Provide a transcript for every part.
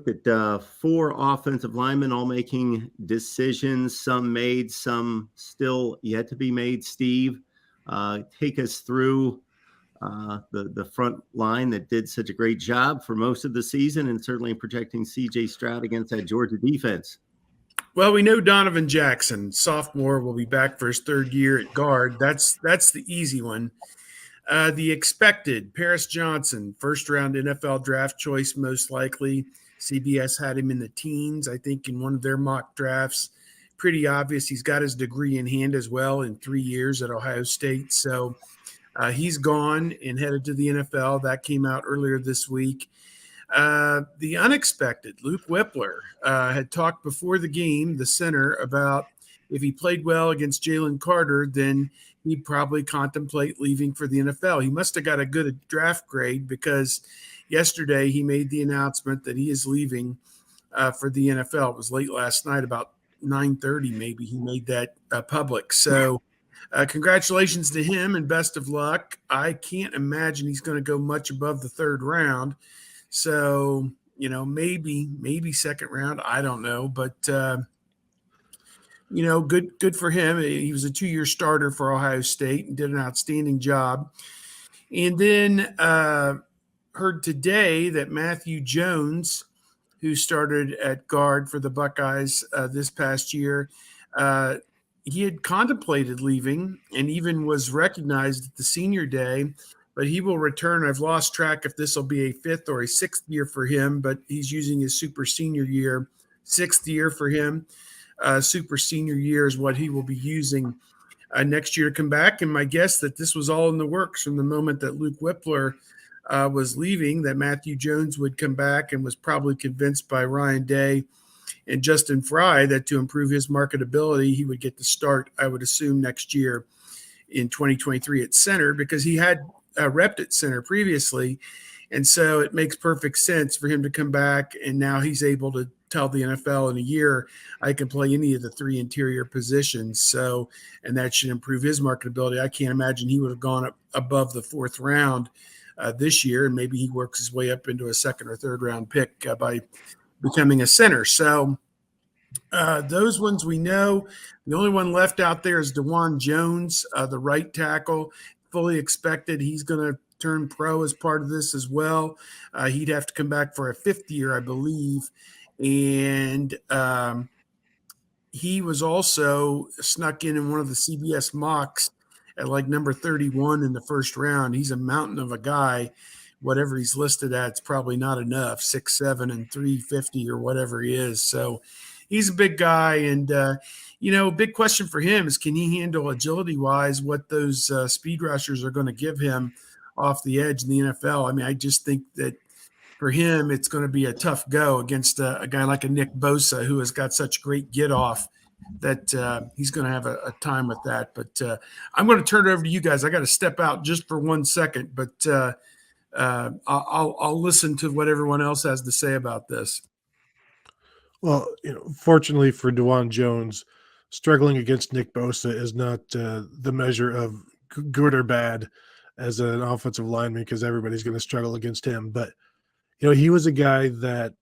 looked at 4 offensive linemen all making decisions, some made, some still yet to be made. Steve, take us through the front line that did such a great job for most of the season and certainly protecting C.J. Stroud against that Georgia defense. Well, we know Donovan Jackson, sophomore, will be back for his 3rd year at guard. That's the easy one. The expected, Paris Johnson, first-round NFL draft choice most likely. CBS had him in the teens, I think, in one of their mock drafts. Pretty obvious. He's got his degree in hand as well in 3 years at Ohio State. So he's gone and headed to the NFL. That came out earlier this week. The unexpected, Luke Wypler, had talked before the game, the center, about if he played well against Jalen Carter, then he'd probably contemplate leaving for the NFL. He must have got a good draft grade because yesterday he made the announcement that he is leaving for the NFL. It was late last night, about 9:30 maybe, he made that public. So congratulations to him and best of luck. I can't imagine he's going to go much above the 3rd round. So, maybe 2nd round. I don't know. But, good for him. He was a 2-year starter for Ohio State and did an outstanding job. And then heard today that Matthew Jones, who started at guard for the Buckeyes this past year, he had contemplated leaving and even was recognized at the senior day. But he will return. I've lost track if this will be a 5th or a 6th year for him, but he's using his super senior year, 6th year for him. Super senior year is what he will be using next year to come back. And my guess that this was all in the works from the moment that Luke Wypler was leaving, that Matthew Jones would come back, and was probably convinced by Ryan Day and Justin Fry that to improve his marketability, he would get to start, I would assume, next year in 2023 at center, because he had repped at center previously. And so it makes perfect sense for him to come back. And now he's able to tell the NFL in a year, I can play any of the 3 interior positions. So, and that should improve his marketability. I can't imagine he would have gone up above the 4th round this year. And maybe he works his way up into a 2nd or 3rd round pick by becoming a center. So those ones we know. The only one left out there is DeJuan Jones, the right tackle. Fully expected he's going to turn pro as part of this as well. He'd have to come back for a 5th year, I believe. And he was also snuck in one of the CBS mocks at like number 31 in the 1st round. He's a mountain of a guy. Whatever he's listed at, it's probably not enough, 6'7" and 350 or whatever he is. So he's a big guy. And, big question for him is, can he handle agility-wise what those speed rushers are going to give him off the edge in the NFL? I mean, I just think that for him, it's going to be a tough go against a guy like a Nick Bosa, who has got such great get-off that he's going to have a time with that. But I'm going to turn it over to you guys. I got to step out just for 1 second, but I'll listen to what everyone else has to say about this. Well, fortunately for DeJuan Jones, struggling against Nick Bosa is not the measure of good or bad as an offensive lineman, because everybody's going to struggle against him. But, he was a guy that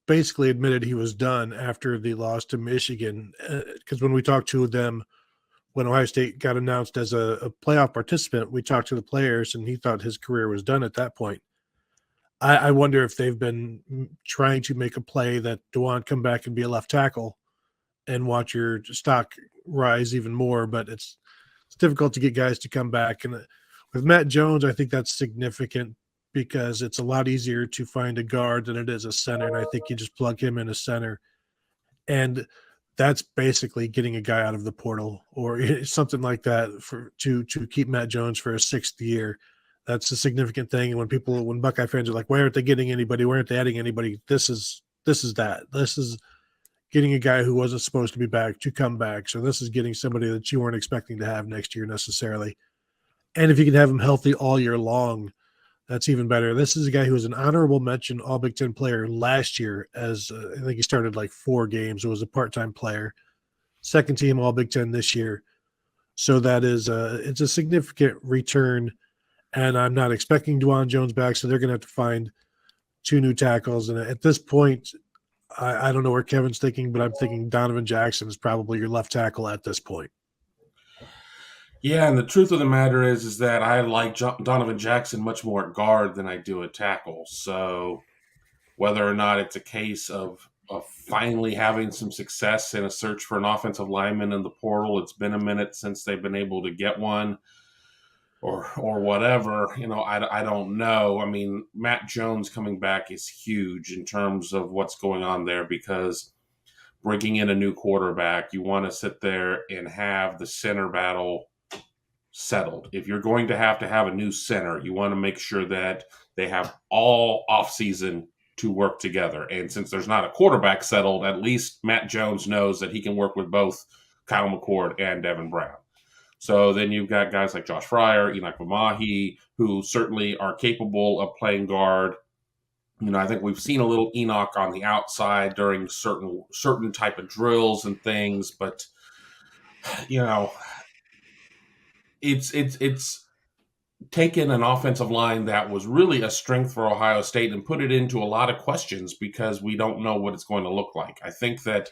basically admitted he was done after the loss to Michigan, because when we talked to them, when Ohio State got announced as a playoff participant, we talked to the players, and he thought his career was done at that point. I wonder if they've been trying to make a play that DeJuan come back and be a left tackle and watch your stock rise even more. But it's difficult to get guys to come back. And with Matt Jones, I think that's significant because it's a lot easier to find a guard than it is a center. And I think you just plug him in a center. And that's basically getting a guy out of the portal or something like that to keep Matt Jones for a 6th year. That's a significant thing. And when Buckeye fans are like, why aren't they getting anybody? Why aren't they adding anybody? This is that. This is getting a guy who wasn't supposed to be back to come back. So this is getting somebody that you weren't expecting to have next year necessarily. And if you can have him healthy all year long, that's even better. This is a guy who was an honorable mention All Big Ten player last year as I think he started like 4 games. It was a part-time player. 2nd team All Big Ten this year. So that is it's a significant return. And I'm not expecting DeJuan Jones back, so they're going to have to find 2 new tackles. And at this point, I don't know where Kevin's thinking, but I'm thinking Donovan Jackson is probably your left tackle at this point. Yeah, and the truth of the matter is that I like Donovan Jackson much more at guard than I do at tackle. So whether or not it's a case of finally having some success in a search for an offensive lineman in the portal, it's been a minute since they've been able to get one, or whatever, I don't know. I mean, Matt Jones coming back is huge in terms of what's going on there, because bringing in a new quarterback, you want to sit there and have the center battle settled. If you're going to have a new center, you want to make sure that they have all offseason to work together. And since there's not a quarterback settled, at least Matt Jones knows that he can work with both Kyle McCord and Devin Brown. So then you've got guys like Josh Fryer, Enoch Vamahi, who certainly are capable of playing guard. I think we've seen a little Enoch on the outside during certain type of drills and things, but it's taken an offensive line that was really a strength for Ohio State and put it into a lot of questions because we don't know what it's going to look like. I think that,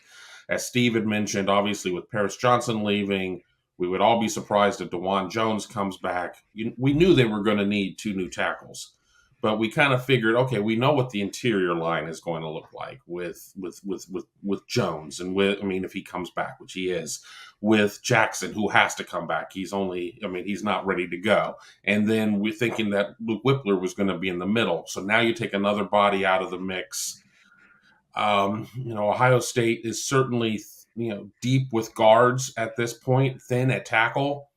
as Steve had mentioned, obviously with Paris Johnson leaving, we would all be surprised if DeJuan Jones comes back. We knew they were going to need 2 new tackles, but we kind of figured, okay, we know what the interior line is going to look like with Jones, and if he comes back, which he is, with Jackson, who has to come back. He's not ready to go. And then we're thinking that Luke Wypler was going to be in the middle. So now you take another body out of the mix. Ohio State is certainly deep with guards at this point, thin at tackle.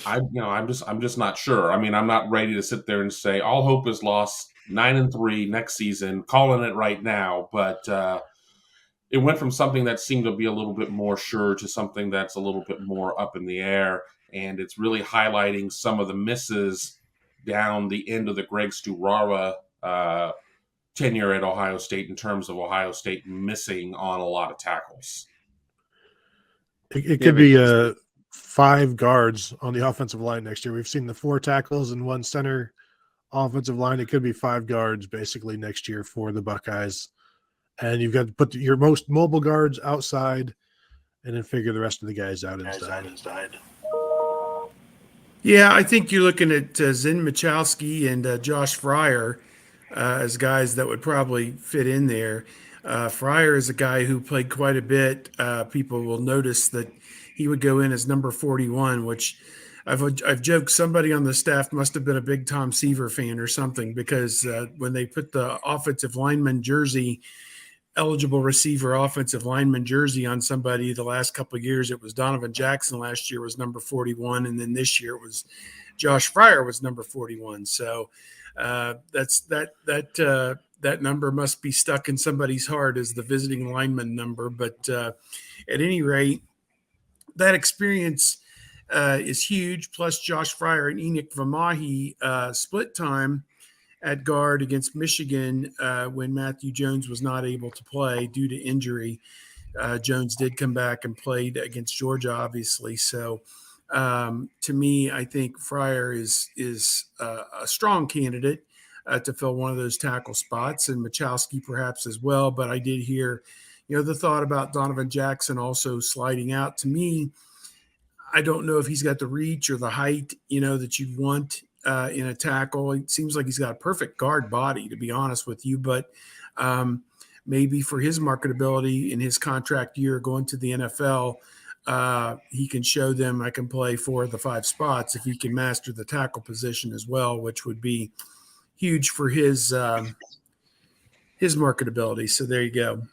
I'm just not sure. I'm not ready to sit there and say all hope is lost, 9-3 next season, calling it right now. But it went from something that seemed to be a little bit more sure to something that's a little bit more up in the air. And it's really highlighting some of the misses down the end of the Greg Sturara tenure at Ohio State in terms of Ohio State missing on a lot of tackles. It could be 5 guards on the offensive line next year. We've seen the 4 tackles and 1 center offensive line. It could be 5 guards basically next year for the Buckeyes. And you've got to put your most mobile guards outside and then figure the rest of the guys out inside. Yeah, I think you're looking at Zen Michalski and Josh Fryer as guys that would probably fit in there. Fryer is a guy who played quite a bit. People will notice that he would go in as number 41, which I've joked somebody on the staff must have been a big Tom Seaver fan or something, because when they put the offensive lineman jersey, eligible receiver offensive lineman jersey on somebody the last couple of years, it was Donovan Jackson. Last year was number 41, and then this year it was Josh Fryer was number 41. So that number must be stuck in somebody's heart as the visiting lineman number. But at any rate, that experience is huge. Plus Josh Fryer and Enoch Vamahi split time at guard against Michigan when Matthew Jones was not able to play due to injury. Jones did come back and played against Georgia, obviously. So to me, I think Fryer is a strong candidate to fill one of those tackle spots, and Michalski perhaps as well. But I did hear, the thought about Donovan Jackson also sliding out. To me, I don't know if he's got the reach or the height, that you want in a tackle. It seems like he's got a perfect guard body, to be honest with you, but maybe for his marketability in his contract year going to the NFL, he can show them I can play 4 of the 5 spots if he can master the tackle position as well, which would be huge for his marketability. So there you go.